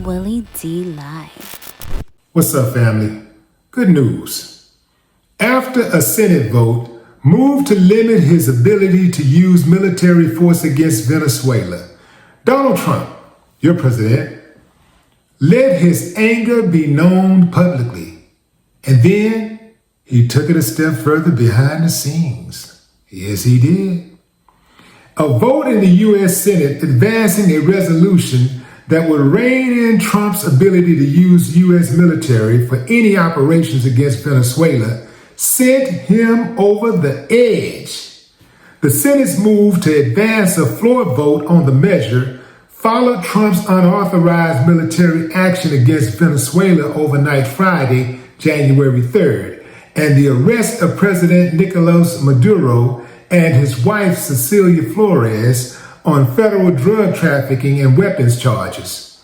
Willie D Live. What's up, family? Good news. After a Senate vote moved to limit his ability to use military force against Venezuela, Donald Trump, your president, let his anger be known publicly. And then he took it a step further behind the scenes. Yes, he did. A vote in the U.S. Senate advancing a resolution that would rein in Trump's ability to use U.S. military for any operations against Venezuela sent him over the edge. The Senate's move to advance a floor vote on the measure followed Trump's unauthorized military action against Venezuela overnight Friday, January 3rd, and the arrest of President Nicolas Maduro and his wife Cecilia Flores on federal drug trafficking and weapons charges.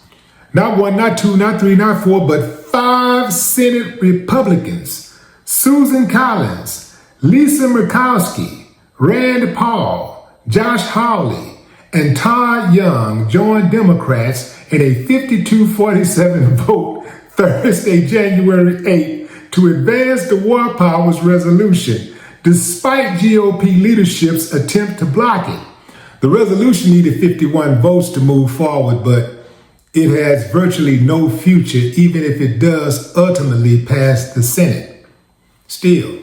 Not one, not two, not three, not four, but 5 Senate Republicans, Susan Collins, Lisa Murkowski, Rand Paul, Josh Hawley, and Todd Young joined Democrats in a 52-47 vote Thursday, January 8th, to advance the War Powers resolution, despite GOP leadership's attempt to block it. The resolution needed 51 votes to move forward, but it has virtually no future, even if it does ultimately pass the Senate. Still,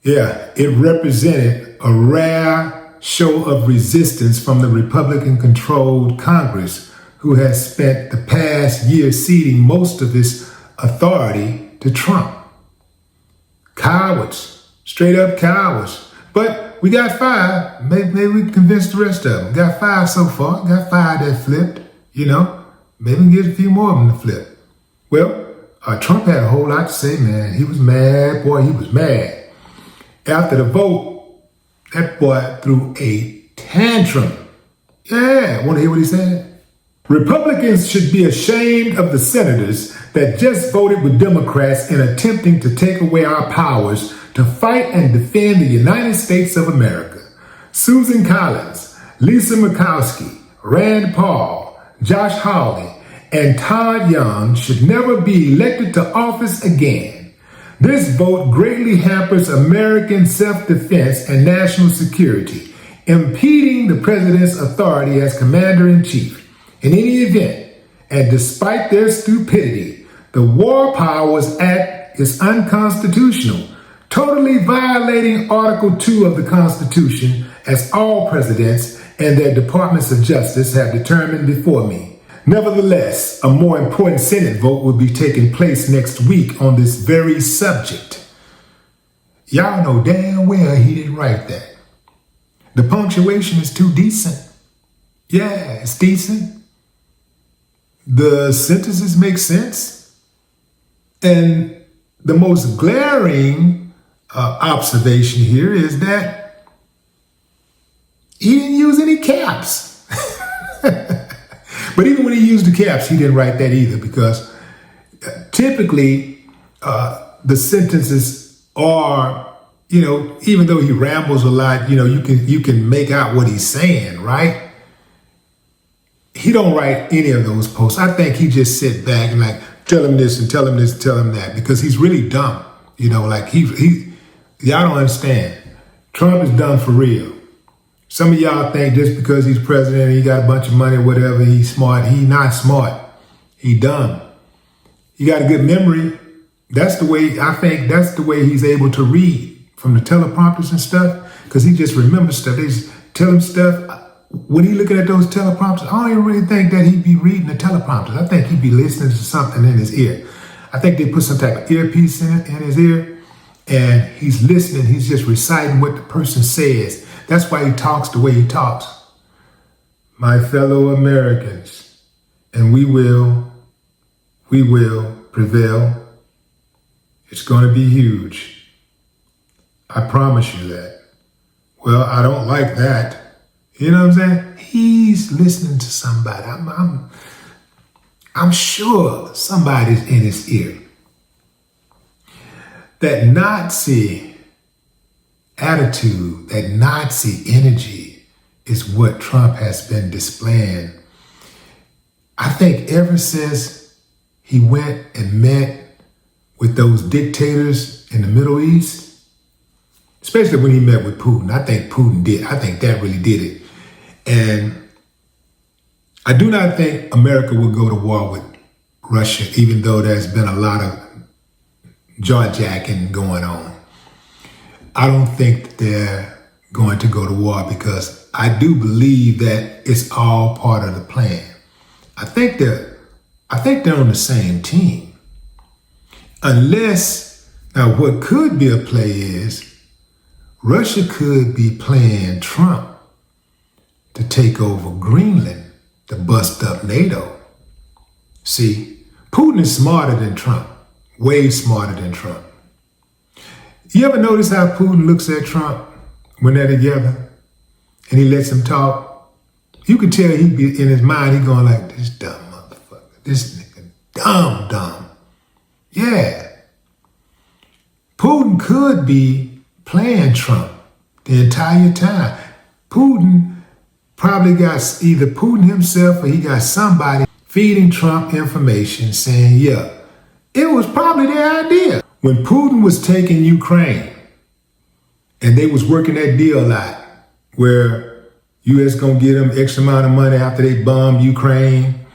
it represented a rare show of resistance from the Republican-controlled Congress, who has spent the past year ceding most of its authority to Trump. Cowards, straight up cowards. But we got 5. Maybe we can convince the rest of them. Got 5 so far. Got 5 that flipped. Maybe we can get a few more of them to flip. Well, Trump had a whole lot to say, man. He was mad. Boy, he was mad. After the vote, that boy threw a tantrum. Yeah, want to hear what he said? Republicans should be ashamed of the senators that just voted with Democrats in attempting to take away our powers to fight and defend the United States of America. Susan Collins, Lisa Murkowski, Rand Paul, Josh Hawley, and Todd Young should never be elected to office again. This vote greatly hampers American self-defense and national security, impeding the president's authority as commander-in-chief. In any event, and despite their stupidity, the War Powers Act is unconstitutional, totally violating Article 2 of the Constitution, as all presidents and their departments of justice have determined before me. Nevertheless, a more important Senate vote will be taking place next week on this very subject. Y'all know damn well he didn't write that. The punctuation is too decent. Yeah, it's decent. The sentences make sense. And the most glaring observation here is that he didn't use any caps. But even when he used the caps, he didn't write that either, because typically the sentences are, even though he rambles a lot, you can make out what he's saying, right? He don't write any of those posts. I think he just sit back and tell him this and tell him this and tell him that, because he's really dumb. Y'all don't understand. Trump is done for real. Some of y'all think just because he's president and he got a bunch of money or whatever, he's smart. He not smart. He dumb. He got a good memory. I think that's the way he's able to read from the teleprompters and stuff, because he just remembers stuff. They just tell him stuff. When he looking at those teleprompters, I don't even really think that he'd be reading the teleprompters. I think he'd be listening to something in his ear. I think they put some type of earpiece in his ear, and he's listening. He's just reciting what the person says. That's why he talks the way he talks. My fellow Americans, and we will prevail. It's going to be huge. I promise you that. Well, I don't like that. You know what I'm saying? He's listening to somebody. I'm sure somebody's in his ear. That Nazi attitude, that Nazi energy is what Trump has been displaying I think ever since he went and met with those dictators in the Middle East, especially when he met with Putin, I think that really did it. And I do not think America will go to war with Russia, even though there's been a lot of jaw-jacking going on. I don't think they're going to go to war because I do believe that it's all part of the plan. I think they're on the same team. Unless, now what could be a play is Russia could be playing Trump to take over Greenland, to bust up NATO. See, Putin is smarter than Trump, way smarter than Trump. You ever notice how Putin looks at Trump when they're together and he lets him talk? You can tell he be in his mind, he going like, this dumb motherfucker, this nigga, dumb. Yeah. Putin could be playing Trump the entire time. Putin probably got either Putin himself or he got somebody feeding Trump information saying, yeah, it was probably their idea. When Putin was taking Ukraine and they was working that deal out where U.S. gonna give them X amount of money after they bomb Ukraine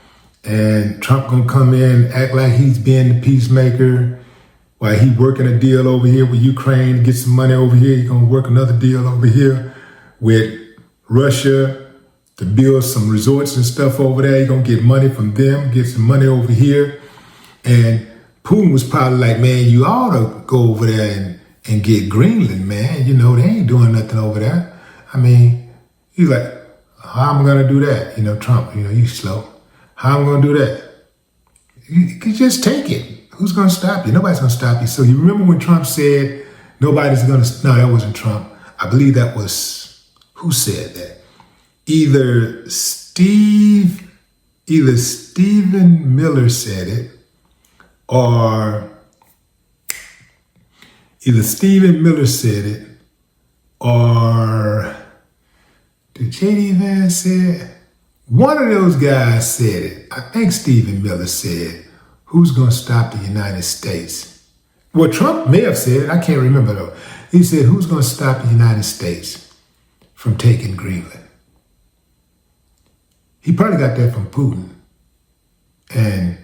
and Trump gonna come in and act like he's being the peacemaker while he working a deal over here with Ukraine to get some money over here. He's gonna work another deal over here with Russia to build some resorts and stuff over there. He's gonna get money from them, get some money over here. And Putin was probably like, man, you ought to go over there and get Greenland, man. You know, they ain't doing nothing over there. I mean, he's like, how am I gonna do that? You know, Trump, you know, he's slow. How am I gonna do that? You can just take it. Who's gonna stop you? Nobody's gonna stop you. So you remember when Trump said, nobody's gonna, no, that wasn't Trump. I believe that was, who said that? Either Stephen Miller said it, or either Stephen Miller said it, or did J.D. Vance say it? One of those guys said it. I think Stephen Miller said, who's going to stop the United States? Well, Trump may have said it. I can't remember, though. He said, who's going to stop the United States from taking Greenland? He probably got that from Putin. And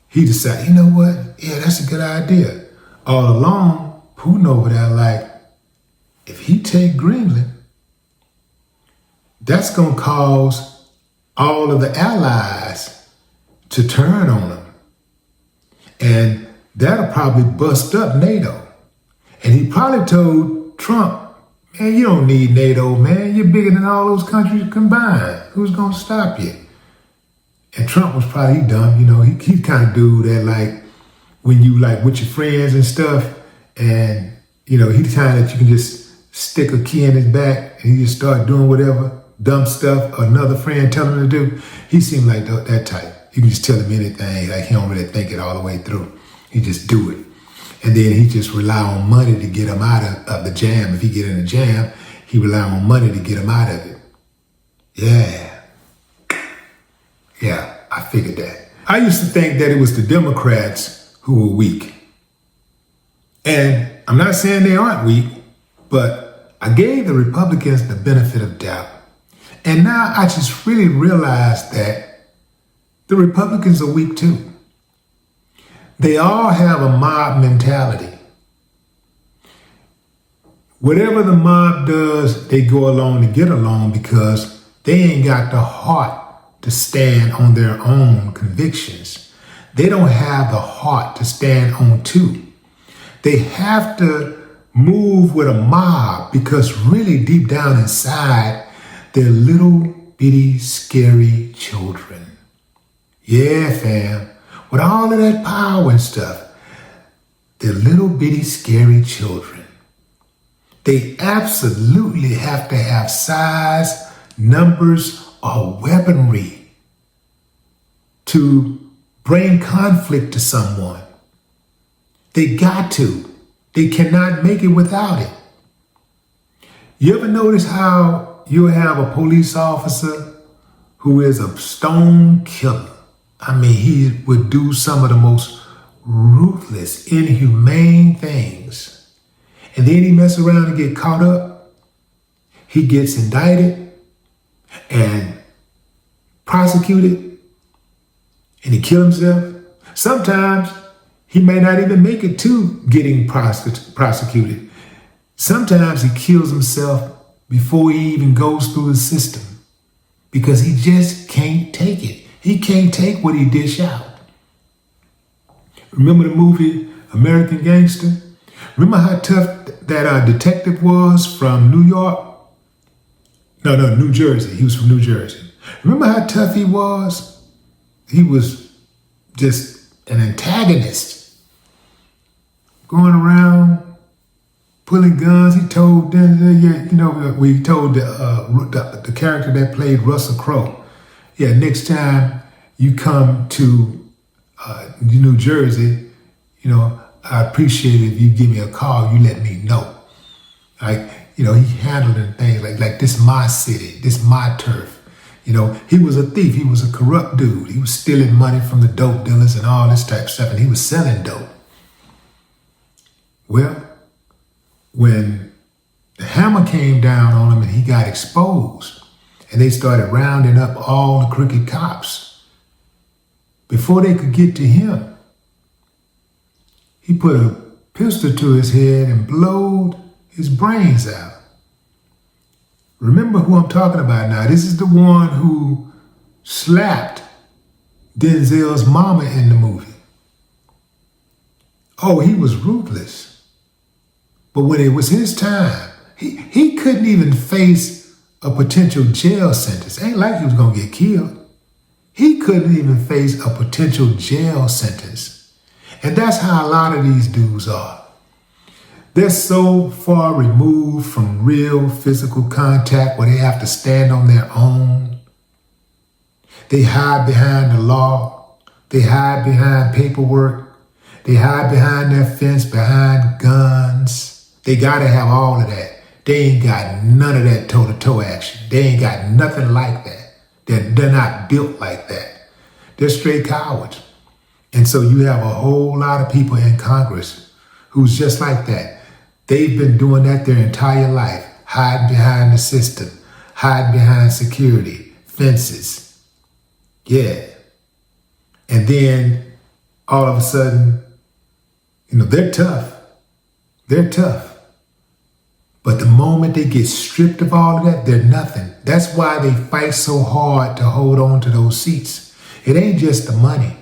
he decided, you know what? Yeah, that's a good idea. All along, Putin over there like, if he take Greenland, that's going to cause all of the allies to turn on him. And that'll probably bust up NATO. And he probably told Trump, man, you don't need NATO, man. You're bigger than all those countries combined. Who's going to stop you? And Trump was probably dumb, you know, he kind of dude that like, when you like with your friends and stuff, and, you know, he the kind that you can just stick a key in his back and he just start doing whatever dumb stuff another friend tell him to do. He seemed like that type. You can just tell him anything, like he don't really think it all the way through. He just do it. And then he just rely on money to get him out of the jam. If he get in a jam, he rely on money to get him out of it. Yeah, I figured that. I used to think that it was the Democrats who were weak. And I'm not saying they aren't weak, but I gave the Republicans the benefit of doubt. And now I just really realized that the Republicans are weak too. They all have a mob mentality. Whatever the mob does, they go along to get along because they ain't got the heart to stand on their own convictions. They don't have the heart to stand on two. They have to move with a mob because really deep down inside, they're little bitty scary children. Yeah, fam. With all of that power and stuff, they're little bitty scary children. They absolutely have to have size, numbers, or weaponry to bring conflict to someone. They got to. They cannot make it without it. You ever notice how you have a police officer who is a stone killer? I mean, he would do some of the most ruthless, inhumane things. And then he mess around and get caught up. He gets indicted and prosecuted, and he kill himself. Sometimes he may not even make it to getting prosecuted. Sometimes he kills himself before he even goes through the system because he just can't take it. He can't take what he dish out. Remember the movie American Gangster? Remember how tough that detective was from New York? No, New Jersey. He was from New Jersey. Remember how tough he was? He was just an antagonist. Going around, pulling guns. He told, we told the character that played Russell Crowe, yeah, next time you come to New Jersey, I appreciate it if you give me a call, you let me know. Like, he handled things like this my city, this my turf. He was a thief, he was a corrupt dude. He was stealing money from the dope dealers and all this type of stuff, and he was selling dope. Well, when the hammer came down on him and he got exposed, and they started rounding up all the crooked cops, before they could get to him, he put a pistol to his head and blowed his brains out. Remember who I'm talking about now. This is the one who slapped Denzel's mama in the movie. Oh, he was ruthless. But when it was his time, he couldn't even face a potential jail sentence. Ain't like he was gonna get killed. He couldn't even face a potential jail sentence. And that's how a lot of these dudes are. They're so far removed from real physical contact where they have to stand on their own. They hide behind the law. They hide behind paperwork. They hide behind their fence, behind guns. They gotta have all of that. They ain't got none of that toe-to-toe action. They ain't got nothing like that. They're not built like that. They're straight cowards. And so you have a whole lot of people in Congress who's just like that. They've been doing that their entire life, hiding behind the system, hiding behind security, fences. Yeah. And then all of a sudden, they're tough. They're tough. But the moment they get stripped of all of that, they're nothing. That's why they fight so hard to hold on to those seats. It ain't just the money.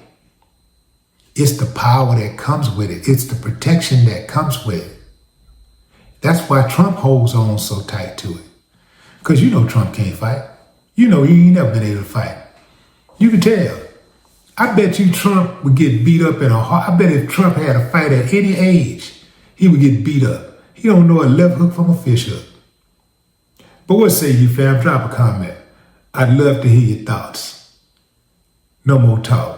It's the power that comes with it. It's the protection that comes with it. That's why Trump holds on so tight to it. Because Trump can't fight. He ain't never been able to fight. You can tell. I bet you Trump would get beat up in a heart. I bet if Trump had a fight at any age, he would get beat up. He don't know a left hook from a fish hook. But what say you, fam? Drop a comment. I'd love to hear your thoughts. No more talk.